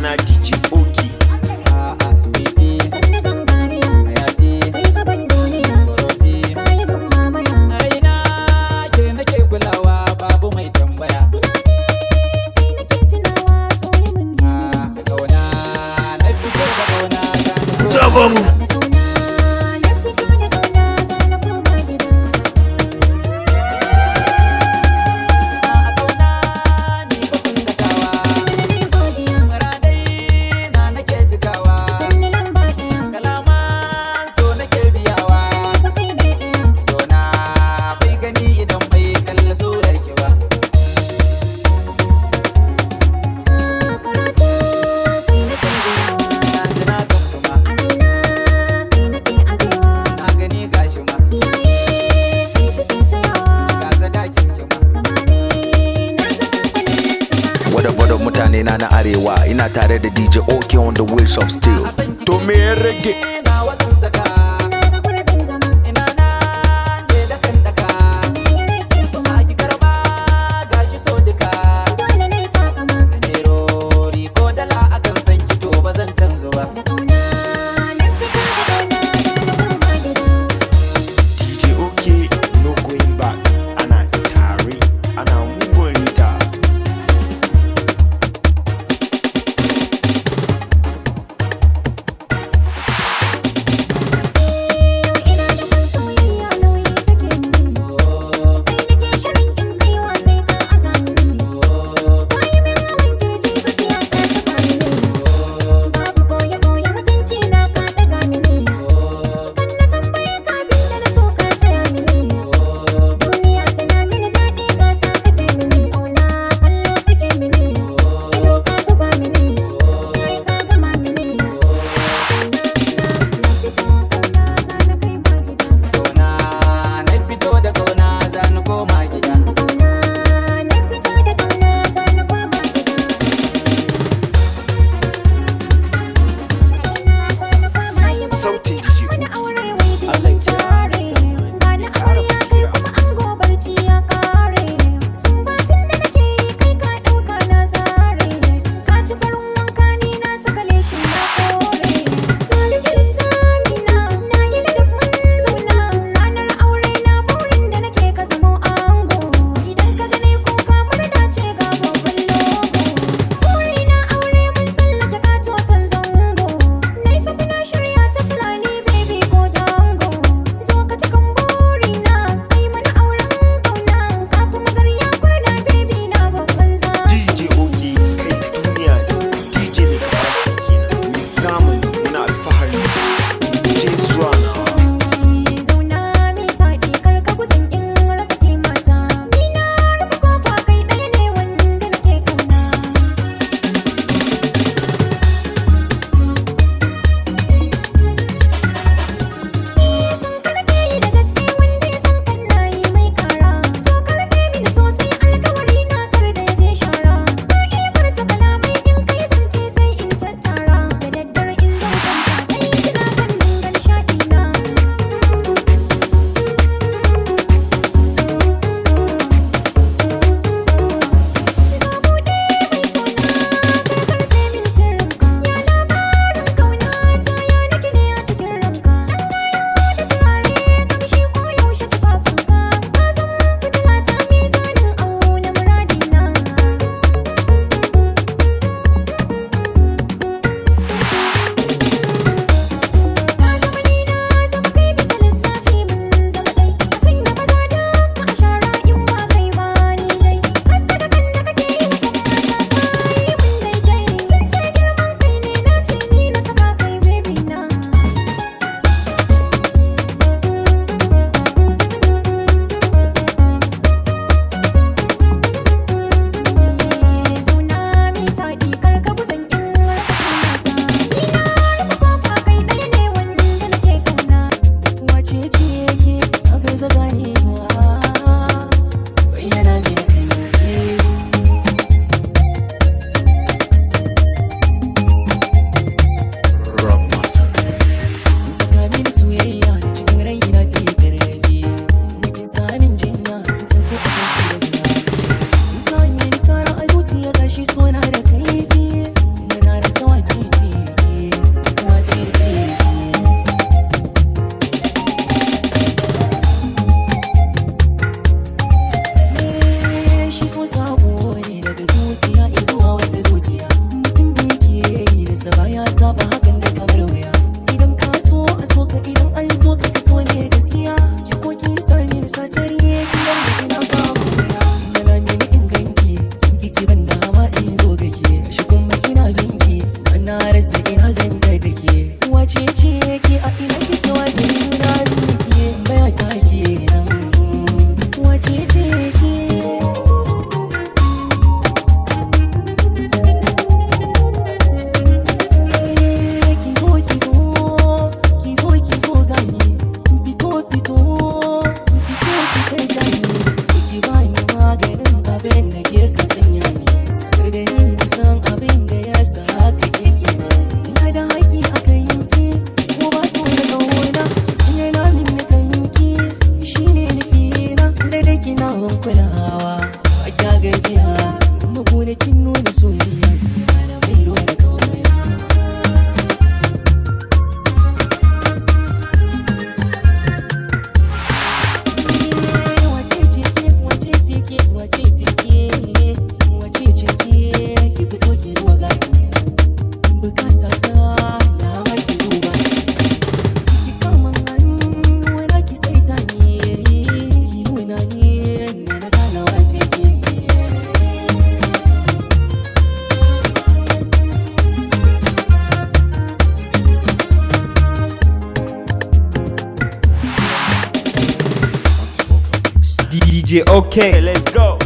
sunana DJ Oki. Sweetie sanna gangariya hayati kai gaban duniya koroti kai ban mamaya aina ke nake kulawa babu mai tambaya tunani kai nake tunawa soyi mun ji da kauna na fito da kauna Sababi. Wadda mutane na arewa ina tare da DJ Oki on the wheels of steel. To me rage. Sautin DJ Oki. Shi suna da kaifi, muna da DJ OK, let's go.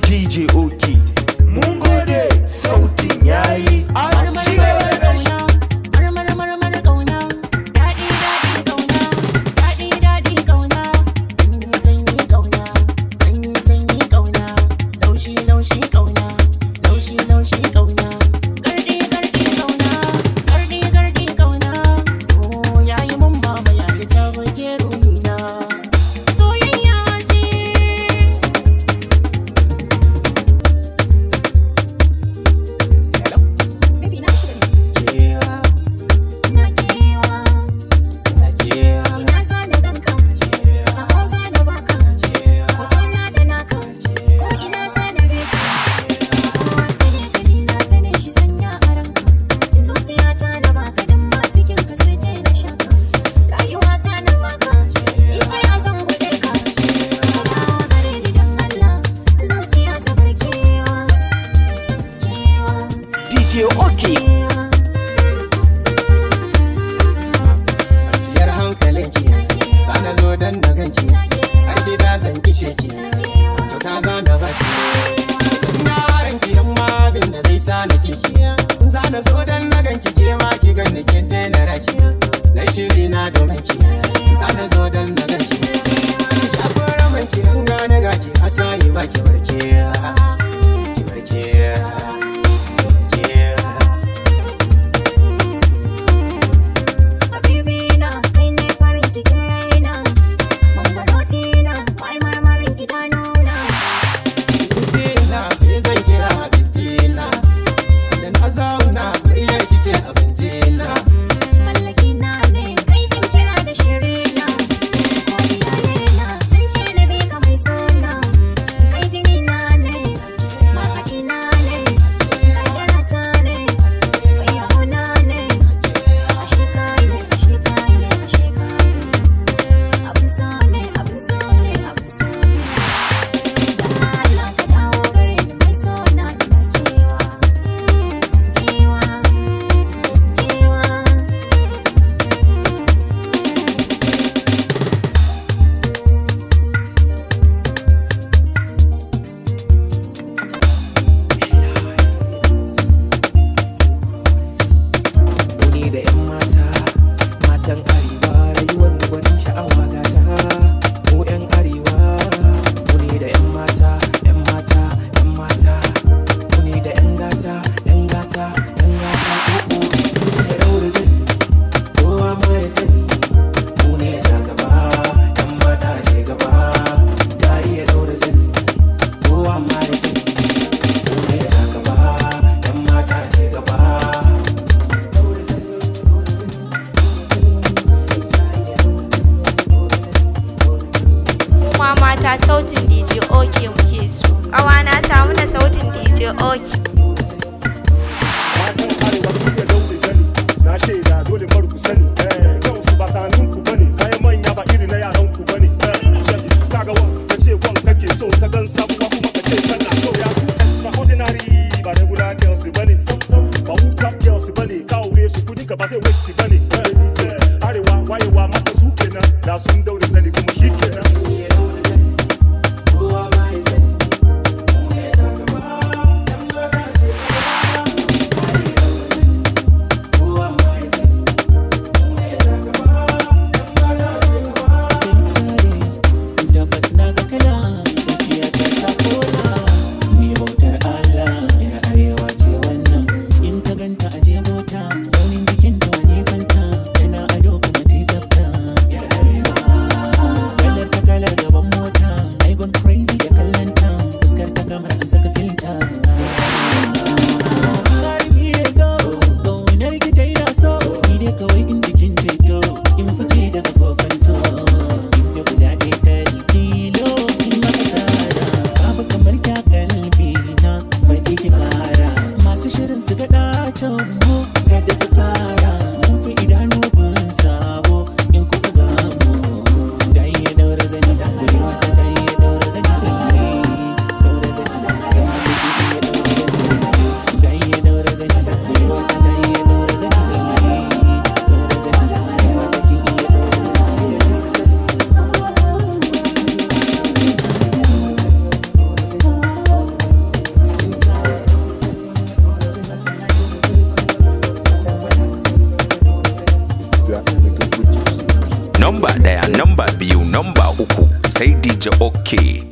DJ OK, mun gode sautin yayi. DJ OK. Ciyar hankalinki, sana zo dan na ganki, har gida zan kishe ki, to ka zana baki. Sanya ranki yamma abin da zai sa na kiki, zana zo dan na ganki ke ma ki ganni kin daina raki. Na shiri na domin ki, zana zo dan na ganki. Shafin ramanki an gane gaki, asayi ba ki barke, ki barke. Mallaki na ne kai zan kira da ba wuka girls bane ka aure su kudin ka ba zai waste bane arewa wayewa mata su kenan da sun daure sani kuma shi kenan Number 1, number 2, number 3 sai DJ OK.